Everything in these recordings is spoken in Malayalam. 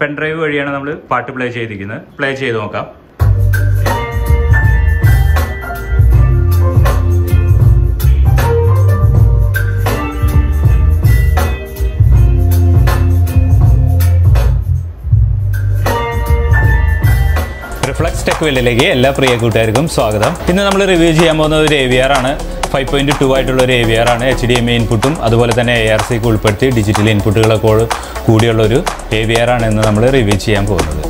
പെൻഡ്രൈവ് വഴിയാണ് നമ്മൾ പാട്ട് പ്ലേ ചെയ്തിരിക്കുന്നത്. പ്ലേ ചെയ്ത് നോക്കാം. റിഫ്ലെക്സ് ടെക് വേൾഡിലേക്ക് എല്ലാ പ്രിയ കൂട്ടുകാർക്കും സ്വാഗതം. ഇന്ന് നമ്മൾ റിവ്യൂ ചെയ്യാൻ പോകുന്നത് ഒരു AVR ആണ്. 5.2 ആയിട്ടുള്ള ഒരു AVR ആണ്. HDMI ഇൻപുട്ടും അതുപോലെ തന്നെ ARC ഉൾപ്പെടുത്തി ഡിജിറ്റൽ ഇൻപുട്ടുകളൊക്കെ കൂടിയുള്ള ഒരു AVR ആണ് ഇന്ന് നമ്മൾ റിവ്യൂ ചെയ്യാൻ പോകുന്നത്.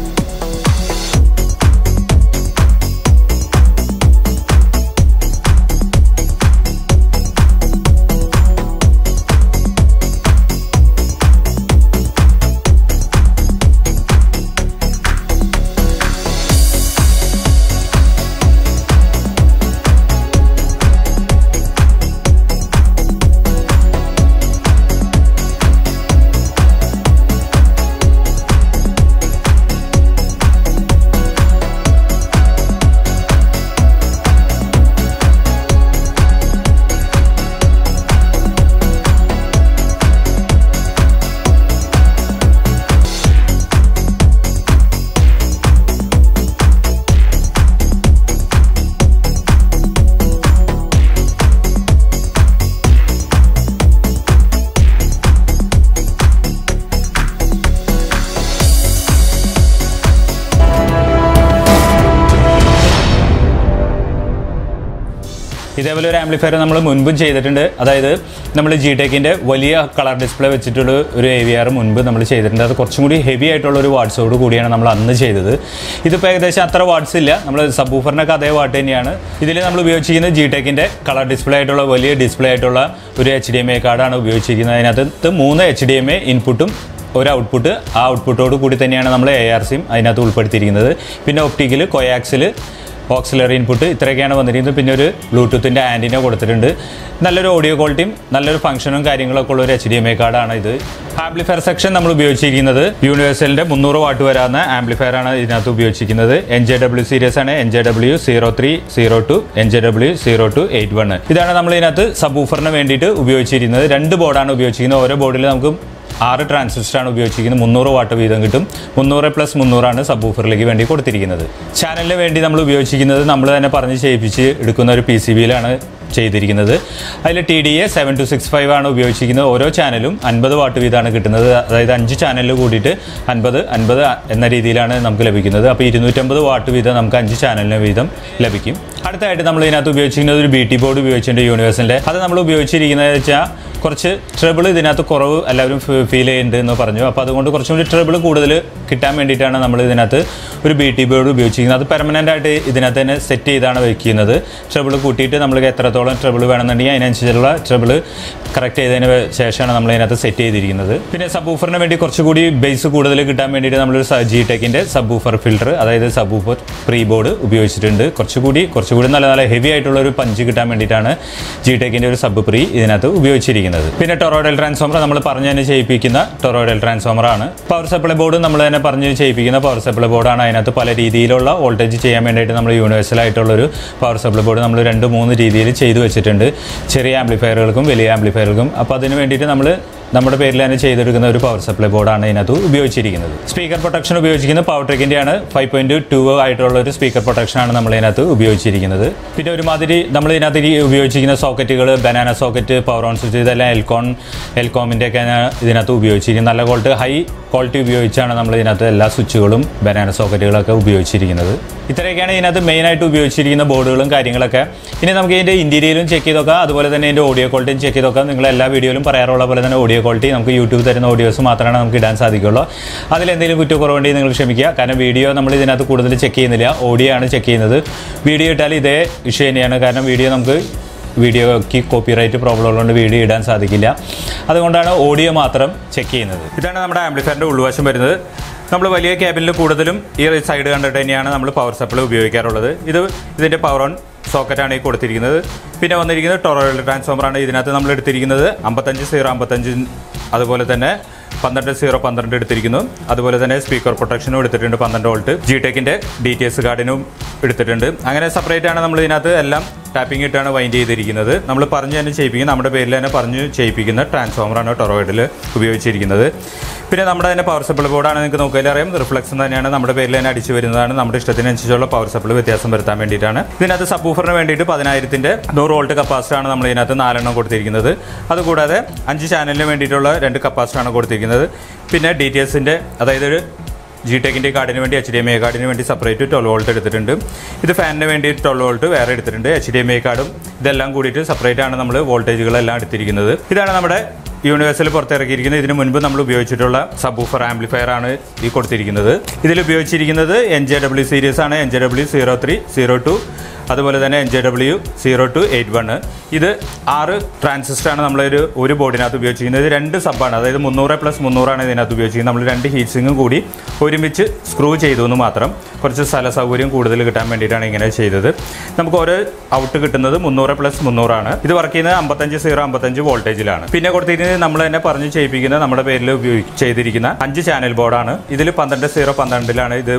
ഇതേപോലെ ഒരു ആംപ്ലിഫയർ നമ്മൾ മുൻപും ചെയ്തിട്ടുണ്ട്. അതായത് നമ്മൾ GTECHന്റെ വലിയ കളർ ഡിസ്പ്ലേ വെച്ചിട്ടുള്ള ഒരു AVR മുൻപ് നമ്മൾ ചെയ്തിട്ടുണ്ട്. അത് കുറച്ചും കൂടി ഹെവി ആയിട്ടുള്ള ഒരു വാട്ട്സോട് കൂടിയാണ് നമ്മൾ അന്ന് ചെയ്തത്. ഇതിപ്പോൾ ഏകദേശം അത്ര വാട്ട്സ് ഇല്ല. നമ്മൾ സബ്വൂഫറിനൊക്കെ അതേ വാട്ട് തന്നെയാണ്. ഇതിൽ നമ്മൾ ഉപയോഗിച്ചിരിക്കുന്നത് GTECHന്റെ കളർ ഡിസ്പ്ലേ ആയിട്ടുള്ള വലിയ ഡിസ്പ്ലേ ആയിട്ടുള്ള ഒരു HDMI കാർഡാണ് ഉപയോഗിച്ചിരിക്കുന്നത്. അതിനകത്ത് 3 HDMI ഇൻപുട്ടും ഒരു ഔട്ട്പുട്ട്, ആ ഔട്ട്പുട്ടോട് കൂടി തന്നെയാണ് നമ്മൾ ARCയും അതിനകത്ത് ഉൾപ്പെടുത്തിയിരിക്കുന്നത്. പിന്നെ ഒപ്റ്റിക്കൽ, കോയാക്സിൽ, ഓക്സിലറി ഇൻപുട്ട് ഇത്രയൊക്കെയാണ് വന്നിരിക്കുന്നത്. പിന്നെ ഒരു ബ്ലൂടൂത്തിൻ്റെ ആൻറ്റിന കൊടുത്തിട്ടുണ്ട്. നല്ലൊരു ഓഡിയോ ക്വാളിറ്റിയും നല്ലൊരു ഫംഗ്ഷനും കാര്യങ്ങളൊക്കെ ഉള്ള ഒരു HDMI കാർഡാണ് ഇത്. ആംപ്ലിഫയർ സെക്ഷൻ നമ്മൾ ഉപയോഗിച്ചിരിക്കുന്നത് യൂണിവേഴ്സലിൻ്റെ 300 വാട്ട് വരാവുന്ന ആംപ്ലിഫയർ ആണ് ഇതിനകത്ത് ഉപയോഗിച്ചിരിക്കുന്നത്. NJW സീരീസ് ആണ്. NJW 0302, NJW 0281. ഇതാണ് നമ്മൾ ഇതിനകത്ത് സബ്വൂഫറിന് വേണ്ടിയിട്ട് ഉപയോഗിച്ചിരിക്കുന്നത്. 2 ബോർഡാണ് ഉപയോഗിച്ചിരിക്കുന്നത്. ഓരോ ബോർഡിൽ നമുക്ക് 6 ട്രാൻസിസ്റ്ററാണ് ഉപയോഗിച്ചിരിക്കുന്നത്. 300 വാട്ട് വീതം കിട്ടും. 300+300 സബ്വൂഫറിലേക്ക് വേണ്ടി കൊടുത്തിരിക്കുന്നത്. ചാനലിന് വേണ്ടി നമ്മൾ ഉപയോഗിച്ചിരിക്കുന്നത് നമ്മൾ തന്നെ പറഞ്ഞ് ചെയ്യിപ്പിച്ച് എടുക്കുന്ന ഒരു PCBയിലാണ് ചെയ്തിരിക്കുന്നത്. അതിൽ TDA 7265 ആണ് ഉപയോഗിച്ചിരിക്കുന്നത്. ഓരോ ചാനലും 50 വാട്ട് വീതമാണ് കിട്ടുന്നത്. അതായത് 5 ചാനലിൽ കൂടിയിട്ട് 50 എന്ന രീതിയിലാണ് നമുക്ക് ലഭിക്കുന്നത്. അപ്പോൾ 250 വാട്ട് വീതം നമുക്ക് 5 ചാനലിന് വീതം ലഭിക്കും. അടുത്തായിട്ട് നമ്മൾ ഇതിനകത്ത് ഉപയോഗിച്ചിരിക്കുന്നത് ഒരു BT ബോർഡ് ഉപയോഗിച്ചിട്ടുണ്ട് യൂണിവേഴ്സലിൻ്റെ. അത് നമ്മൾ ഉപയോഗിച്ചിരിക്കുന്നത് വെച്ചാൽ കുറച്ച് ട്രബിൾ ഇതിനകത്ത് കുറവ് എല്ലാവരും ഫീൽ ചെയ്യുന്നുണ്ട് എന്ന് പറഞ്ഞു. അപ്പോൾ അതുകൊണ്ട് കുറച്ചും കൂടി ട്രബിൾ കൂടുതൽ കിട്ടാൻ വേണ്ടിയിട്ടാണ് നമ്മൾ ഇതിനകത്ത് ഒരു BT ബോർഡ് ഉപയോഗിച്ചിരിക്കുന്നത്. അത് പെർമനൻ്റ് ആയിട്ട് ഇതിനകത്ത് തന്നെ സെറ്റ് ചെയ്താണ് വയ്ക്കുന്നത്. ട്രബിൾ കൂട്ടിയിട്ട് നമ്മൾ എത്രത്തോളം ട്രബിൾ വേണമെന്നുണ്ടെങ്കിൽ അതിനനുസരിച്ചുള്ള ട്രബിൾ കറക്റ്റ് ചെയ്തതിന് ശേഷമാണ് നമ്മൾ ഇതിനകത്ത് സെറ്റ് ചെയ്തിരിക്കുന്നത്. പിന്നെ സബ്വൂഫറിന് വേണ്ടി കുറച്ചുകൂടി ബേസ് കൂടുതൽ കിട്ടാൻ വേണ്ടിയിട്ട് നമ്മളൊരു GTECHന്റെ സബ്വൂഫർ ഫിൽറ്റർ, അതായത് സബ്വൂഫർ പ്രീ ബോർഡ് ഉപയോഗിച്ചിട്ടുണ്ട്. കുറച്ചുകൂടി നല്ല ഹെവി ആയിട്ടുള്ള ഒരു പഞ്ച് കിട്ടാൻ വേണ്ടിയിട്ടാണ് GTECHന്റെ ഒരു സബ് പ്രീ ഇതിനകത്ത് ഉപയോഗിച്ചിരിക്കുന്നത്. പിന്നെ ടൊറോയിഡൽ ട്രാൻസ്ഫോമർ നമ്മൾ പറഞ്ഞു തന്നെ ചെയ്യിപ്പിക്കുന്ന ടൊറോയിഡൽ ട്രാൻസ്ഫോമർ ആണ്. പവർ സപ്ലൈ ബോർഡ് നമ്മൾ തന്നെ പറഞ്ഞ് ചെയ്യിപ്പിക്കുന്ന പവർ സപ്ലൈ ബോർഡാണ്. അതിനകത്ത് പല രീതിയിലുള്ള വോൾട്ടേജ് ചെയ്യാൻ വേണ്ടിയിട്ട് നമ്മൾ യൂണിവേഴ്സൽ ആയിട്ടുള്ളൊരു പവർ സപ്ലൈ ബോർഡ് നമ്മൾ 2-3 രീതിയിൽ ചെയ്തു വെച്ചിട്ടുണ്ട്. ചെറിയ ആംപ്ലിഫയറുകൾക്കും വലിയ ആംപ്ലിഫയറുകൾക്കും. അപ്പോൾ അതിന് വേണ്ടിയിട്ട് നമ്മുടെ പേരിൽ തന്നെ ചെയ്തെടുക്കുന്ന ഒരു പവർ സപ്ലൈ ബോർഡാണ് ഇതിനകത്ത് ഉപയോഗിച്ചിരിക്കുന്നത്. സ്പീക്കർ പ്രൊട്ടക്ഷൻ ഉപയോഗിച്ചിരിക്കുന്നത് POWERTRICKിൻ്റെയാണ്. 5.2 ആയിട്ടുള്ള ഒരു സ്പീക്കർ പ്രൊട്ടക്ഷനാണ് നമ്മൾ ഇതിനകത്ത് ഉപയോഗിച്ചിരിക്കുന്നത്. പിന്നെ ഒരുമാതിരി നമ്മൾ ഇതിനകത്ത് ഉപയോഗിച്ചിരിക്കുന്ന സോക്കറ്റുകൾ, banana socket, power on switch, ഇതെല്ലാം എൽകോമിൻ്റെ ഒക്കെ ഇതിനകത്ത് ഉപയോഗിച്ചിരിക്കുന്നത്. നല്ല ഹൈ ക്വാളിറ്റി ഉപയോഗിച്ചാണ് നമ്മൾ ഇതിനകത്ത് എല്ലാ സ്വിച്ചുകളും ബനാന സോക്കറ്റുകളൊക്കെ ഉപയോഗിച്ചിരിക്കുന്നത്. ഇത്രയൊക്കെയാണ് ഇതിനകത്ത് മെയിനായിട്ട് ഉപയോഗിച്ചിരിക്കുന്ന ബോർഡുകളും കാര്യങ്ങളൊക്കെ. ഇനി നമുക്ക് ഇതിൻ്റെ ഇൻറ്റീരിയലും ചെക്ക് ചെയ്ത് നോക്കാം. അതുപോലെ തന്നെ ഇതിൻ്റെ ഓഡിയോ ക്വാളിറ്റിയും ചെക്ക് ചെയ്ത് നോക്കാം. നിങ്ങൾ എല്ലാ വീഡിയോയിലും പറയാറുള്ള പോലെ തന്നെ ഓഡിയോ ക്വാളിറ്റി നമുക്ക് യൂട്യൂബ് തരുന്ന ഓഡിയോസ് മാത്രമാണ് നമുക്ക് ഇടാൻ സാധിക്കുള്ളൂ. അതിലെന്തെങ്കിലും കുറ്റക്കുറവുണ്ടെങ്കിൽ നിങ്ങൾ ക്ഷമിക്കുക. കാരണം വീഡിയോ നമ്മൾ ഇതിനകത്ത് കൂടുതൽ ചെക്ക് ചെയ്യുന്നില്ല, ഓഡിയോ ആണ് ചെക്ക് ചെയ്യുന്നത്. വീഡിയോ ഇട്ടാൽ ഇതേ ഇഷ്യൂ തന്നെയാണ്. കാരണം വീഡിയോയ്ക്ക് കോപ്പിറൈറ്റ് പ്രോബ്ലം ഉള്ളതുകൊണ്ട് വീഡിയോ ഇടാൻ സാധിക്കില്ല. അതുകൊണ്ടാണ് ഓഡിയോ മാത്രം ചെക്ക് ചെയ്യുന്നത്. ഇതാണ് നമ്മുടെ ആംപ്ലിഫയറിൻ്റെ ഉൾവശം വരുന്നത്. നമ്മൾ വലിയ ക്യാബിനിൽ കൂടുതലും ഈ സൈഡ് കണ്ടിട്ട് തന്നെയാണ് നമ്മൾ പവർ സപ്ലൈ ഉപയോഗിക്കാറുള്ളത്. ഇതിൻ്റെ പവർ ഓൺ സോക്കറ്റാണ് ഈ കൊടുത്തിരിക്കുന്നത്. പിന്നെ വന്നിരിക്കുന്നത് ടൊറോയിഡൽ ട്രാൻസ്ഫോമറാണ്. ഇതിനകത്ത് നമ്മൾ എടുത്തിരിക്കുന്നത് 55-0-55, അതുപോലെ തന്നെ 12-0-12 എടുത്തിരിക്കുന്നു. അതുപോലെ തന്നെ സ്പീക്കർ പ്രൊട്ടക്ഷനും എടുത്തിട്ടുണ്ട്. 12 വോൾട്ട് GTECHന്റെ DTS കാർഡിനും എടുത്തിട്ടുണ്ട്. അങ്ങനെ സെപ്പറേറ്റ് ആണ് നമ്മൾ ഇതിനകത്ത് എല്ലാം ടാപ്പിംഗ് ഇട്ടാണ് വൈൻഡ് ചെയ്തിരിക്കുന്നത്. നമ്മൾ പറഞ്ഞ് തന്നെ ചെയ്യിപ്പിക്കുന്നത്, നമ്മുടെ പേരിൽ തന്നെ പറഞ്ഞ് ചെയ്യിപ്പിക്കുന്ന ട്രാൻസ്ഫോമറാണ് ടൊറോയിഡിൽ ഉപയോഗിച്ചിരിക്കുന്നത്. പിന്നെ നമ്മുടെ തന്നെ പവർ സപ്ലൈ ബോർഡാണ്, നിങ്ങൾക്ക് നോക്കിയാൽ അറിയാം, റിഫ്ലെക്സ് തന്നെയാണ്, നമ്മുടെ പേരിൽ തന്നെ അടിച്ചു വരുന്നതാണ്. നമ്മുടെ ഇഷ്ടത്തിനനുസരിച്ചുള്ള പവർ സപ്ലൈ വ്യത്യാസം വരുത്താൻ വേണ്ടിയിട്ടാണ്. ഇതിനകത്ത് സബ്വൂഫറിന് വേണ്ടിയിട്ട് 10,000-ന്റെ 100 വോൾട്ട് കപ്പാസിറ്ററാണ് നമ്മൾ ഇതിനകത്ത് 4 കൊടുത്തിരിക്കുന്നത്. അതുകൂടാതെ 5 ചാനലിന് വേണ്ടിയിട്ടുള്ള 2 കപ്പാസിറ്ററാണ് കൊടുത്തിരിക്കുന്നത്. പിന്നെ DTSന്റെ, അതായത് GTECHന്റെ കാർഡിന് വേണ്ടി HDMI കാർഡിന് വേണ്ടി സെപ്പറേറ്റ് 12 വോൾട്ട് എടുത്തിട്ടുണ്ട്. ഇത് ഫാനിന് വേണ്ടി 12 വോൾട്ട് വേറെ എടുത്തിട്ടുണ്ട്. HDMI കാർഡും ഇതെല്ലാം കൂടിയിട്ട് സെപ്പറേറ്റ് ആണ് നമ്മൾ വോൾട്ടേജുകളെല്ലാം എടുത്തിരിക്കുന്നത്. ഇതാണ് നമ്മുടെ യൂണിവേഴ്സൽ പുറത്തിറക്കിയിരിക്കുന്നത്. ഇതിന് മുൻപ് നമ്മൾ ഉപയോഗിച്ചിട്ടുള്ള സബ്വൂഫർ ആംപ്ലിഫയർ ആണ് ഈ കൊടുത്തിരിക്കുന്നത്. ഇതിൽ ഉപയോഗിച്ചിരിക്കുന്നത് NJW സീരീസ് ആണ്, NJW 03, 02, അതുപോലെ തന്നെ NJW 0281. ഇത് 6 ട്രാൻസിസ്റ്ററാണ് നമ്മൾ ഒരു ബോർഡിനകത്ത് ഉപയോഗിച്ചിരിക്കുന്നത്. 2 സബ്ബാണ്, അതായത് 300+300 ഇതിനകത്ത് ഉപയോഗിച്ചിരിക്കുന്നത്. നമ്മൾ 2 ഹീറ്റ് സിങ്കും കൂടി ഒരുമിച്ച് സ്ക്രൂ ചെയ്തു എന്ന് മാത്രം. കുറച്ച് സ്ഥല സൗകര്യം കൂടുതൽ കിട്ടാൻ വേണ്ടിയിട്ടാണ് ഇങ്ങനെ ചെയ്തത്. നമുക്ക് ഓരോ ഔട്ട് കിട്ടുന്നത് 300+300 ഇത് വർക്ക് ചെയ്യുന്നത് 55 വോൾട്ടേജിലാണ്. പിന്നെ കൊടുത്തിരിക്കുന്നത് നമ്മൾ തന്നെ പറഞ്ഞ് ചെയ്യിപ്പിക്കുന്ന, നമ്മുടെ പേരിൽ ചെയ്തിരിക്കുന്ന 5 ചാനൽ ബോർഡാണ്. ഇതിൽ 12/012 ഇത്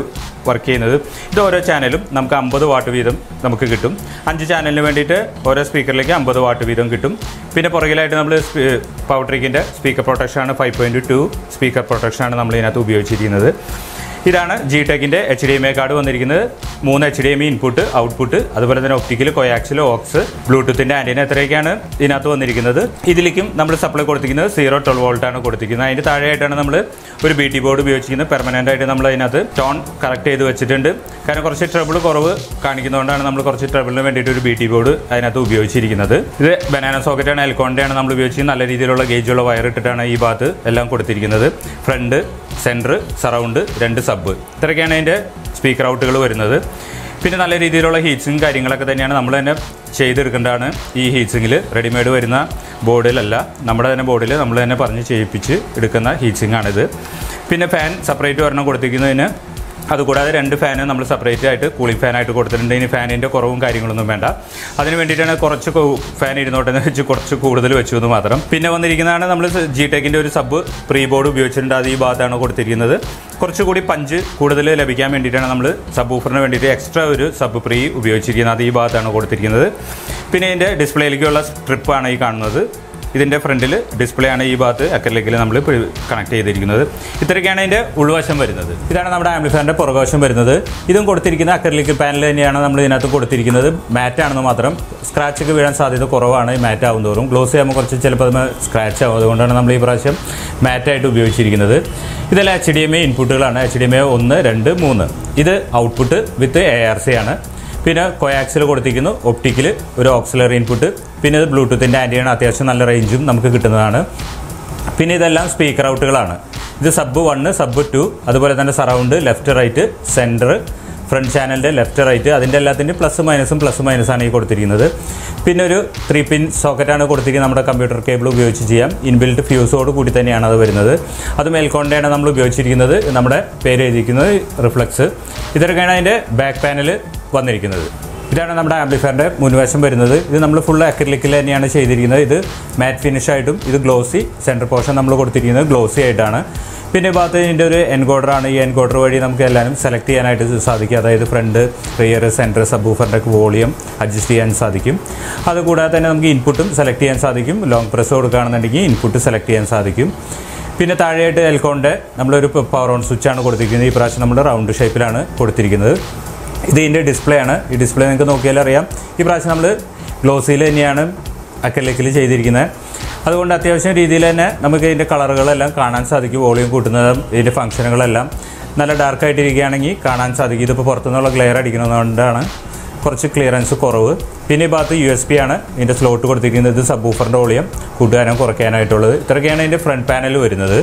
വർക്ക് ചെയ്യുന്നത്. ഇത് ഓരോ ചാനലും നമുക്ക് 50 വാട്ട് വീതം നമുക്ക് കിട്ടും. 5 ചാനലിന് വേണ്ടിയിട്ട് ഓരോ സ്പീക്കറിലേക്ക് 50 വാട്ട് വീതം കിട്ടും. പിന്നെ പുറകിലായിട്ട് നമ്മൾ പവർട്രിക്കിൻ്റെ സ്പീക്കർ പ്രൊട്ടക്ഷനാണ്, 5.2 സ്പീക്കർ പ്രൊട്ടക്ഷനാണ് നമ്മൾ ഇതിനകത്ത് ഉപയോഗിച്ചിരിക്കുന്നത്. ഇതാണ് GTECHന്റെ HDMI കാർഡ് വന്നിരിക്കുന്നത്. 3 HDMI ഇൻപുട്ട്, ഔട്ട്പുട്ട്, അതുപോലെ തന്നെ ഒപ്റ്റിക്കൽ, കോയാക്സിൽ, ഓക്സ്, ബ്ലൂടൂത്തിൻ്റെ ആൻറ്റിന ഇത്രയൊക്കെയാണ് ഇതിനകത്ത് വന്നിരിക്കുന്നത്. ഇതിലേക്കും നമ്മൾ സപ്ലൈ കൊടുത്തിരിക്കുന്നത് 0-12 വോൾട്ടാണ് കൊടുത്തിരിക്കുന്നത്. അതിൻ്റെ താഴെയായിട്ടാണ് നമ്മൾ ഒരു BT ബോർഡ് ഉപയോഗിച്ചിരിക്കുന്നത്. പെർമനൻ്റ് ആയിട്ട് നമ്മൾ അതിനകത്ത് ടോൺ കറക്റ്റ് ചെയ്ത് വെച്ചിട്ടുണ്ട്. കാരണം കുറച്ച് ട്രബിൾ കുറവ് കാണിക്കുന്നതുകൊണ്ടാണ് നമ്മൾ കുറച്ച് ട്രബിളിന് വേണ്ടിയിട്ട് ഒരു BT ബോർഡ് അതിനകത്ത് ഉപയോഗിച്ചിരിക്കുന്നത്. ഇത് ബനാന സോക്കറ്റാണ്, എൽക്കോണിൻ്റെയാണ് നമ്മൾ ഉപയോഗിച്ചിരിക്കുന്നത്. നല്ല രീതിയിലുള്ള ഗേജുള്ള വയർ ഇട്ടിട്ടാണ് ഈ ഭാഗത്ത് എല്ലാം കൊടുത്തിരിക്കുന്നത്. ഫ്രണ്ട്, സെൻറ്റർ, സറൗണ്ട്, 2 സബ്, ഇത്രയൊക്കെയാണ് അതിൻ്റെ സ്പീക്കർ ഔട്ടുകൾ വരുന്നത്. പിന്നെ നല്ല രീതിയിലുള്ള ഹീറ്റ്സിങ് കാര്യങ്ങളൊക്കെ തന്നെയാണ് നമ്മൾ തന്നെ ചെയ്തെടുക്കേണ്ടതാണ്. ഈ ഹീറ്റ്സിങ്ങിൽ റെഡിമെയ്ഡ് വരുന്ന ബോർഡിലല്ല, നമ്മുടെ തന്നെ ബോർഡിൽ നമ്മൾ തന്നെ പറഞ്ഞ് ചെയ്യിപ്പിച്ച് എടുക്കുന്ന ഹീറ്റ്സിങ് ആണിത്. പിന്നെ ഫാൻ സെപ്പറേറ്റ് ഒരെണ്ണം കൊടുത്തിരിക്കുന്നതിന്, അതുകൂടാതെ 2 ഫാന് നമ്മൾ സെപ്പറേറ്റ് ആയിട്ട് കൂളിംഗ് ഫാനായിട്ട് കൊടുത്തിട്ടുണ്ട്. ഇനി ഫാനിൻ്റെ കുറവും കാര്യങ്ങളൊന്നും വേണ്ട. അതിന് വേണ്ടിയിട്ടാണ് കുറച്ച് ഫാൻ ഇരുന്നോട്ടെന്ന് വെച്ച് കുറച്ച് കൂടുതൽ വെച്ചു എന്ന് മാത്രം. പിന്നെ വന്നിരിക്കുന്നതാണ് നമ്മൾ GTECHന്റെ ഒരു സബ് പ്രീ ബോർഡ് ഉപയോഗിച്ചിട്ടുണ്ട്. അത് ഈ ഭാഗത്താണ് കൊടുത്തിരിക്കുന്നത്. കുറച്ചുകൂടി പഞ്ച് കൂടുതൽ ലഭിക്കാൻ വേണ്ടിയിട്ടാണ് നമ്മൾ സബ്വൂഫറിന് വേണ്ടിയിട്ട് എക്സ്ട്രാ ഒരു സബ് പ്രീ ഉപയോഗിച്ചിരിക്കുന്നത്. അത് ഈ ഭാഗത്താണ് കൊടുത്തിരിക്കുന്നത്. പിന്നെ ഇതിൻ്റെ ഡിസ്പ്ലേയിലേക്കുള്ള സ്ട്രിപ്പാണ് ഈ കാണുന്നത്. ഇതിൻ്റെ ഫ്രണ്ടിൽ ഡിസ്പ്ലേ ആണ് ഈ ഭാഗത്ത് അക്രിലിക്കിൽ നമ്മൾ കണക്ട് ചെയ്തിരിക്കുന്നത്. ഇത്രയൊക്കെയാണ് ഇതിൻ്റെ ഉൾവശം വരുന്നത്. ഇതാണ് നമ്മുടെ ആംപ്ലിഫയറിൻ്റെ പുറകുവശം വരുന്നത്. ഇതും കൊടുത്തിരിക്കുന്ന അക്രിലിക് പാനൽ തന്നെയാണ് നമ്മൾ ഇതിനകത്ത് കൊടുത്തിരിക്കുന്നത്. മാറ്റാണെന്ന് മാത്രം, സ്ക്രാച്ചൊക്കെ വീഴാൻ സാധ്യത കുറവാണ് ഈ മാറ്റ് ആവുന്നതോറും. ഗ്ലോസ് ചെയ്യുമ്പോൾ കുറച്ച് ചിലപ്പോൾ അത് സ്ക്രാച്ച് ആവും. അതുകൊണ്ടാണ് നമ്മൾ ഈ പ്രാവശ്യം മാറ്റായിട്ട് ഉപയോഗിച്ചിരിക്കുന്നത്. ഇതെല്ലാം HDMI ഇൻപുട്ടുകളാണ്. HDMI 1, 2, 3. ഇത് ഔട്ട്പുട്ട് വിത്ത് ARC ആണ്. പിന്നെ കോയാക്സിൽ കൊടുത്തിരിക്കുന്നു, ഒപ്റ്റിക്കൽ, ഒരു ഓക്സിലറി ഇൻപുട്ട്. പിന്നെ ഇത് ബ്ലൂടൂത്തിൻ്റെ ആൻറ്റിയാണ്, അത്യാവശ്യം നല്ല റേഞ്ചും നമുക്ക് കിട്ടുന്നതാണ്. പിന്നെ ഇതെല്ലാം സ്പീക്കർ ഔട്ടുകളാണ്. ഇത് സബ് 1, സബ് 2, അതുപോലെ തന്നെ surround, left, right, centre, front ചാനലിൻ്റെ ലെഫ്റ്റ്, റൈറ്റ്, അതിൻ്റെ എല്ലാത്തിൻ്റെയും പ്ലസ് മൈനസാണ് ഈ കൊടുത്തിരിക്കുന്നത്. പിന്നെ ഒരു 3 പിൻ സോക്കറ്റാണ് കൊടുത്തിരിക്കുന്നത്. നമ്മുടെ കമ്പ്യൂട്ടർ കേബിൾ ഉപയോഗിച്ച് ചെയ്യാം. ഇൻബിൽറ്റ് ഫ്യൂസോട് കൂടി തന്നെയാണ് അത് വരുന്നത്. അത് മേൽക്കൊണ്ടാണ് നമ്മൾ ഉപയോഗിച്ചിരിക്കുന്നത്. നമ്മുടെ പേര് എഴുതിയിരിക്കുന്നത് റിഫ്ലെക്സ്. ഇതൊക്കെയാണ് അതിൻ്റെ ബാക്ക് പാനൽ വന്നിരിക്കുന്നത്. ഇതാണ് നമ്മുടെ ആംപ്ലിഫയറിൻ്റെ മുൻവശം വരുന്നത്. ഇത് നമ്മൾ ഫുൾ അക്രിലിക്കിൽ തന്നെയാണ് ചെയ്തിരിക്കുന്നത്. ഇത് മാറ്റ് ഫിനിഷായിട്ടും ഇത് ഗ്ലോസി, സെൻറ്റർ പോർഷൻ നമ്മൾ കൊടുത്തിരിക്കുന്നത് ഗ്ലോസി ആയിട്ടാണ്. പിന്നെ ഭാഗത്ത് ഇതിൻ്റെ ഒരു എൻകോഡറാണ്. ഈ എൻകോഡർ വഴി നമുക്ക് എല്ലാവരും സെലക്ട് ചെയ്യാനായിട്ട് സാധിക്കും. അതായത് ഫ്രണ്ട്, റിയർ, സെൻറ്റർ, സബ്വൂഫറിൻ്റെ വോളിയം അഡ്ജസ്റ്റ് ചെയ്യാൻ സാധിക്കും. അതുകൂടാതെ തന്നെ നമുക്ക് ഇൻപുട്ടും സെലക്ട് ചെയ്യാൻ സാധിക്കും. ലോങ് പ്രസ് കൊടുക്കുകയാണെന്നുണ്ടെങ്കിൽ ഇൻപുട്ട് സെലക്ട് ചെയ്യാൻ സാധിക്കും. പിന്നെ താഴെയായിട്ട് എൽക്കോണിൻ്റെ നമ്മളൊരു പവർ ഓൺ സ്വിച്ചാണ് കൊടുത്തിരിക്കുന്നത്. ഈ പ്രാവശ്യം നമ്മൾ റൗണ്ട് ഷേപ്പിലാണ് കൊടുത്തിരിക്കുന്നത്. ഇത് ഇതിൻ്റെ ഡിസ്പ്ലേ ആണ്. ഈ ഡിസ്പ്ലേ നിങ്ങൾക്ക് നോക്കിയാൽ അറിയാം. ഈ പ്രാവശ്യം നമ്മൾ ഗ്ലോസിയിൽ തന്നെയാണ് അക്രിലിക്കിൽ ചെയ്തിരിക്കുന്നത്. അതുകൊണ്ട് അത്യാവശ്യം രീതിയിൽ തന്നെ നമുക്ക് ഇതിൻ്റെ കളറുകളെല്ലാം കാണാൻ സാധിക്കും. വോളിയം കൂട്ടുന്നതും ഇതിൻ്റെ ഫംഗ്ഷനുകളെല്ലാം നല്ല ഡാർക്കായിട്ടിരിക്കുകയാണെങ്കിൽ കാണാൻ സാധിക്കും. ഇതിപ്പോൾ പുറത്തുനിന്നുള്ള ഗ്ലെയർ അടിക്കുന്നതുകൊണ്ടാണ് കുറച്ച് ക്ലിയറൻസ് കുറവ്. പിന്നെ ഈ ഭാഗത്ത് USB ആണ് ഇതിൻ്റെ സ്ലോട്ട് കൊടുത്തിരിക്കുന്നത്. ഇത് സബ്വൂഫറിൻ്റെ വോളിയം കൂട്ടാനും കുറയ്ക്കാനായിട്ടുള്ളത്. ഇത്രയൊക്കെയാണ് ഇതിൻ്റെ ഫ്രണ്ട് പാനൽ വരുന്നത്.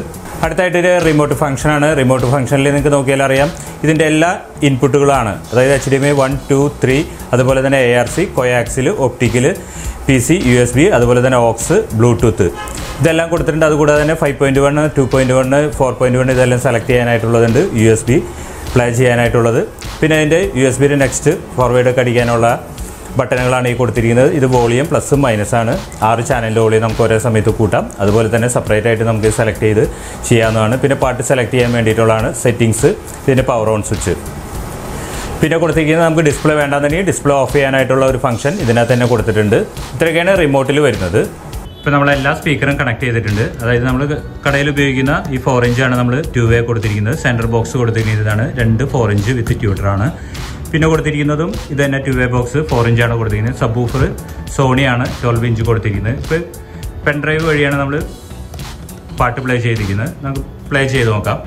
അടുത്തായിട്ടൊരു റിമോട്ട് ഫംഗ്ഷനാണ്. റിമോട്ട് ഫംഗ്ഷനിൽ നിങ്ങൾക്ക് നോക്കിയാൽ അറിയാം ഇതിൻ്റെ എല്ലാ ഇൻപുട്ടുകളാണ്. അതായത് HDMI 1, 2, 3, അതുപോലെ തന്നെ ARC, കോയാക്സിൽ, ഒപ്റ്റിക്കൽ, PC, USB, അതുപോലെ തന്നെ ഓക്സ്, ബ്ലൂടൂത്ത്, ഇതെല്ലാം കൊടുത്തിട്ടുണ്ട്. അതുകൂടാതെ തന്നെ 5.1, 2.1, 4.1 ഇതെല്ലാം സെലക്ട് ചെയ്യാനായിട്ടുള്ളതുണ്ട്. USB പ്ലേ ചെയ്യാനായിട്ടുള്ളത്. പിന്നെ അതിൻ്റെ USB നെക്സ്റ്റ് ഫോർവേഡൊക്കെ അടിക്കാനുള്ള ബട്ടണുകളാണ് ഈ കൊടുത്തിരിക്കുന്നത്. ഇത് വോളിയം പ്ലസും മൈനസാണ്. 6 ചാനലിൻ്റെ വോളിയം നമുക്ക് ഒരേ സമയത്ത് കൂട്ടാം. അതുപോലെ തന്നെ സെപ്പറേറ്റ് ആയിട്ട് നമുക്ക് സെലക്ട് ചെയ്ത് ചെയ്യാവുന്നതാണ്. പിന്നെ പാട്ട് സെലക്ട് ചെയ്യാൻ വേണ്ടിയിട്ടുള്ളതാണ് സെറ്റിങ്സ്. ഇതിൻ്റെ പവർ ഓൺ സ്വിച്ച്. പിന്നെ കൊടുത്തിരിക്കുന്നത് നമുക്ക് ഡിസ്പ്ലേ വേണ്ടാന്നുണ്ടെങ്കിൽ ഡിസ്പ്ലേ ഓഫ് ചെയ്യാനായിട്ടുള്ള ഒരു ഫംഗ്ഷൻ ഇതിനകത്ത് തന്നെ കൊടുത്തിട്ടുണ്ട്. ഇത്രയൊക്കെയാണ് റിമോട്ടിൽ വരുന്നത്. ഇപ്പോൾ നമ്മളെല്ലാ സ്പീക്കറും കണക്ട് ചെയ്തിട്ടുണ്ട്. അതായത് നമ്മൾ കടയിൽ ഉപയോഗിക്കുന്ന ഈ 4 ഇഞ്ചാണ് നമ്മൾ 2-വേ കൊടുത്തിരിക്കുന്നത്. സെൻറ്റർ ബോക്സ് കൊടുത്തിരിക്കുന്നതാണ് 2 4 ഇഞ്ച് വിത്ത് ട്യൂട്ടറാണ്. പിന്നെ കൊടുത്തിരിക്കുന്നതും ഇത് തന്നെ 2-വേ ബോക്സ് 4 ഇഞ്ചാണ് കൊടുത്തിരിക്കുന്നത്. സബ് വൂഫർ സോണിയാണ് 12 ഇഞ്ച് കൊടുത്തിരിക്കുന്നത്. ഇപ്പോൾ പെൻഡ്രൈവ് വഴിയാണ് നമ്മൾ പാട്ട് പ്ലേ ചെയ്തിരിക്കുന്നത്. നമുക്ക് പ്ലേ ചെയ്ത് നോക്കാം.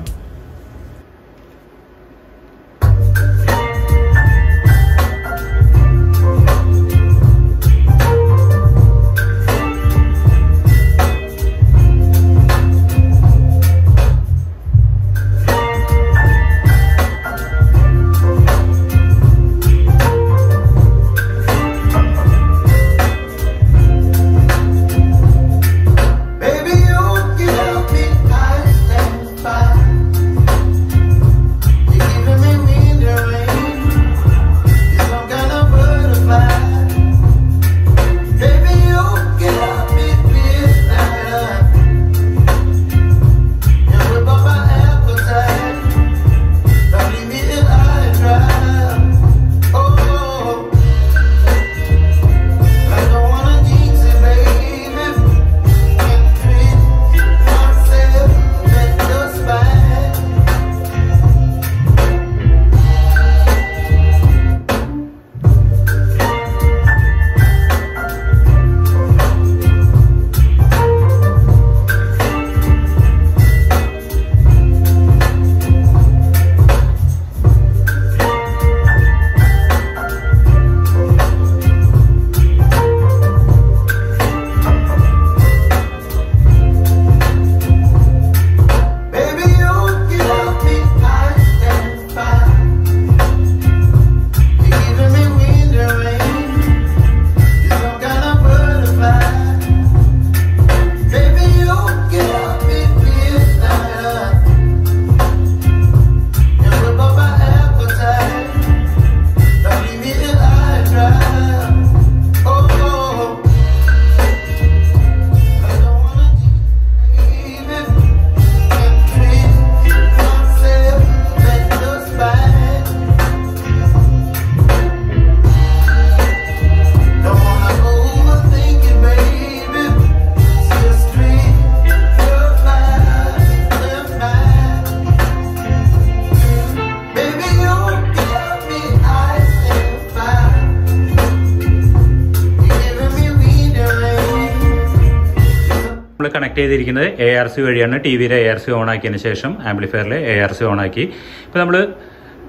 നമ്മൾ കണക്ട് ചെയ്തിരിക്കുന്നത് ARC വഴിയാണ്. ടിവിയിലെ ARC ഓൺ ആക്കിയതിന് ശേഷം ആംപ്ലിഫയറിലെ ARC ഓൺ ആക്കി. ഇപ്പോൾ നമ്മൾ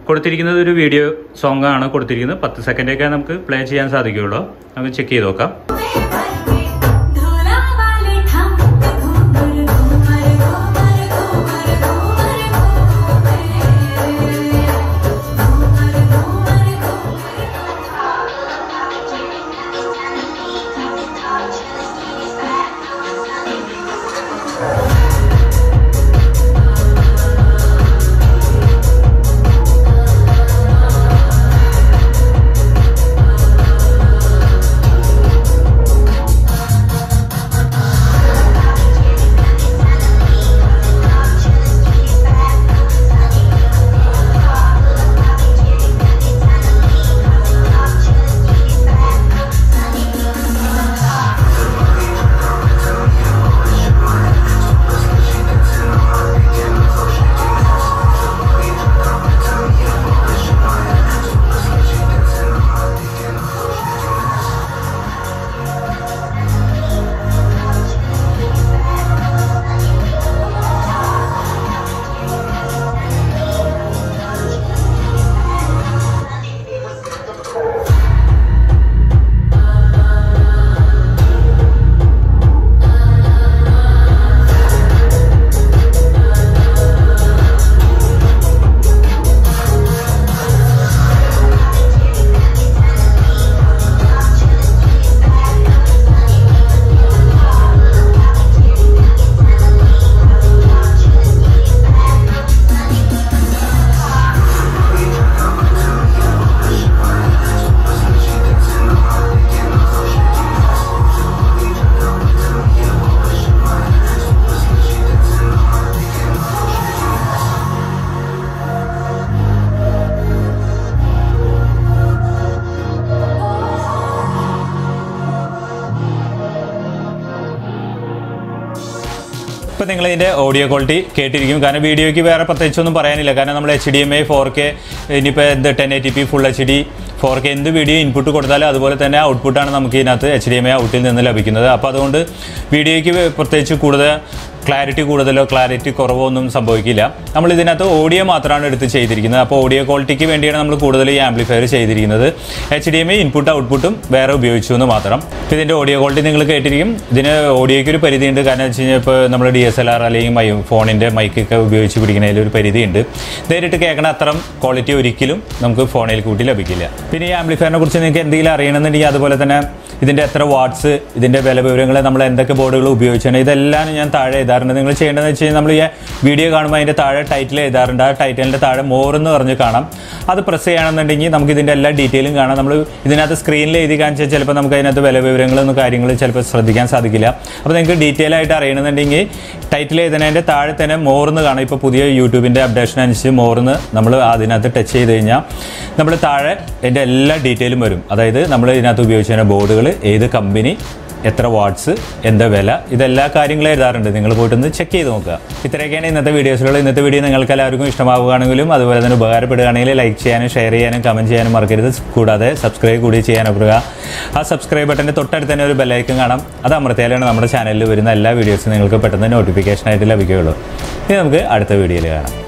കൊടുത്തിരിക്കുന്നത് ഒരു വീഡിയോ സോങ് ആണ് കൊടുത്തിരിക്കുന്നത്. 10 സെക്കൻഡൊക്കെ നമുക്ക് പ്ലേ ചെയ്യാൻ സാധിക്കുകയുള്ളൂ. നമുക്ക് ചെക്ക് ചെയ്ത് നോക്കാം. ഇപ്പോൾ നിങ്ങൾ ഇതിൻ്റെ ഓഡിയോ ക്വാളിറ്റി കേട്ടിരിക്കും. കാരണം വീഡിയോയ്ക്ക് വേറെ പ്രത്യേകിച്ചൊന്നും പറയാനില്ല. കാരണം നമ്മൾ HDMI 4K ഇനിയിപ്പോൾ എന്ത് 1080p ഫുൾ HD 4K എന്ത് വീഡിയോ ഇൻപുട്ട് കൊടുത്താലും അതുപോലെ തന്നെ ഔട്ട്പുട്ടാണ് നമുക്ക് ഇതിനകത്ത് HDMI ഔട്ടിൽ നിന്ന് ലഭിക്കുന്നത്. അപ്പോൾ അതുകൊണ്ട് വീഡിയോയ്ക്ക് പ്രത്യേകിച്ച് കൂടുതൽ ക്ലാരിറ്റി കൂടുതലോ ക്ലാരിറ്റി കുറവോ ഒന്നും സംഭവിക്കില്ല. നമ്മൾ ഇതിനകത്ത് ഓഡിയോ മാത്രമാണ് എടുത്ത് ചെയ്തിരിക്കുന്നത്. അപ്പോൾ ഓഡിയോ ക്വാളിറ്റിക്ക് വേണ്ടിയാണ് നമ്മൾ കൂടുതൽ ഈ ആംപ്ലിഫയർ ചെയ്തിരിക്കുന്നത്. HDMI ഇൻപുട്ട് ഔട്ട്പുട്ടും വേറെ ഉപയോഗിച്ചു എന്ന് മാത്രം. ഇപ്പോൾ ഇതിൻ്റെ ഓഡിയോ ക്വാളിറ്റി നിങ്ങൾ കേട്ടിരിക്കും. ഇതിന് ഓഡിയോയ്ക്ക് ഒരു പരിധിയുണ്ട്. കാരണം വെച്ച് കഴിഞ്ഞാൽ ഇപ്പോൾ നമ്മൾ DSLR അല്ലെങ്കിൽ ഫോണിൻ്റെ മൈക്കൊക്കെ ഉപയോഗിച്ച് പിടിക്കുന്നതിൽ ഒരു പരിധിയുണ്ട്. നേരിട്ട് കേൾക്കണ അത്ര ക്വാളിറ്റി ഒരിക്കലും നമുക്ക് ഫോണിൽ കൂട്ടി ലഭിക്കില്ല. പിന്നെ ഈ ആംപ്ലിഫയറിനെ കുറിച്ച് നിങ്ങൾക്ക് എന്തെങ്കിലും അറിയണമെന്നുണ്ടെങ്കിൽ അതുപോലെ തന്നെ ഇതിൻ്റെ എത്ര വാട്ട്സ്, ഇതിൻ്റെ വില വിവരങ്ങൾ, നമ്മൾ എന്തൊക്കെ ബോർഡുകൾ ഉപയോഗിച്ചാണ്, ഇതെല്ലാം ഞാൻ താഴെ എഴുതാറുണ്ട്. നിങ്ങൾ ചെയ്യേണ്ടതെന്ന് വെച്ച് കഴിഞ്ഞാൽ നമ്മൾ ഈ വീഡിയോ കാണുമ്പോൾ അതിൻ്റെ താഴെ ടൈറ്റിൽ എഴുതാറുണ്ട്. ആ ടൈറ്റിലിൻ്റെ താഴെ മോർ എന്ന് പറഞ്ഞ് കാണാം. അത് പ്രസ് ചെയ്യുകയാണെന്നുണ്ടെങ്കിൽ നമുക്ക് ഇതിൻ്റെ എല്ലാ ഡീറ്റെയിലും കാണാം. നമ്മൾ ഇതിനകത്ത് സ്ക്രീനിൽ എഴുതി കാണിച്ചാൽ ചിലപ്പോൾ നമുക്ക് അതിനകത്ത് വില വിവരങ്ങളൊന്നും കാര്യങ്ങൾ ചിലപ്പോൾ ശ്രദ്ധിക്കാൻ സാധിക്കില്ല. അപ്പോൾ നിങ്ങൾക്ക് ഡീറ്റെയിൽ ആയിട്ട് അറിയണമെന്നുണ്ടെങ്കിൽ ടൈറ്റിൽ എഴുതുന്നതിൻ്റെ താഴെ തന്നെ മോർന്ന് കാണാം. ഇപ്പോൾ പുതിയ യൂട്യൂബിൻ്റെ അപ്ഡേഷൻ അനുസരിച്ച് മോർന്ന് നമ്മൾ അതിനകത്ത് ടച്ച് ചെയ്ത് കഴിഞ്ഞാൽ നമ്മൾ താഴെ അതിൻ്റെ എല്ലാ ഡീറ്റെയിലും വരും. അതായത് നമ്മൾ ഇതിനകത്ത് ഉപയോഗിച്ച ബോർഡുകൾ, ഏത് കമ്പനി, എത്ര വാട്ട്സ്, എന്താ വില, ഇതെല്ലാ കാര്യങ്ങളും എഴുതാറുണ്ട്. നിങ്ങൾ പോയിട്ടൊന്ന് ചെക്ക് ചെയ്ത് നോക്കുക. ഇത്രയൊക്കെയാണ് ഇന്നത്തെ വീഡിയോസിലുള്ള. ഇന്നത്തെ വീഡിയോ നിങ്ങൾക്ക് എല്ലാവർക്കും ഇഷ്ടമാവുകയാണെങ്കിലും അതുപോലെ തന്നെ ഉപകാരപ്പെടുകയാണെങ്കിൽ ലൈക്ക് ചെയ്യാനും ഷെയർ ചെയ്യാനും കമൻറ്റ് ചെയ്യാനും മറക്കരുത്. കൂടാതെ സബ്സ്ക്രൈബ് കൂടി ചെയ്യാനൊക്കുക. ആ സബ്സ്ക്രൈബ് ബട്ടൻ്റെ തൊട്ടടുത്ത് തന്നെ ഒരു ബെല്ലൈക്കൺ കാണാം. അത് അമർത്തിയാലാണ് നമ്മുടെ ചാനലിൽ വരുന്ന എല്ലാ വീഡിയോസും നിങ്ങൾക്ക് പെട്ടെന്ന് നോട്ടിഫിക്കേഷനായിട്ട് ലഭിക്കുകയുള്ളൂ. ഇനി നമുക്ക് അടുത്ത വീഡിയോയിൽ കാണാം.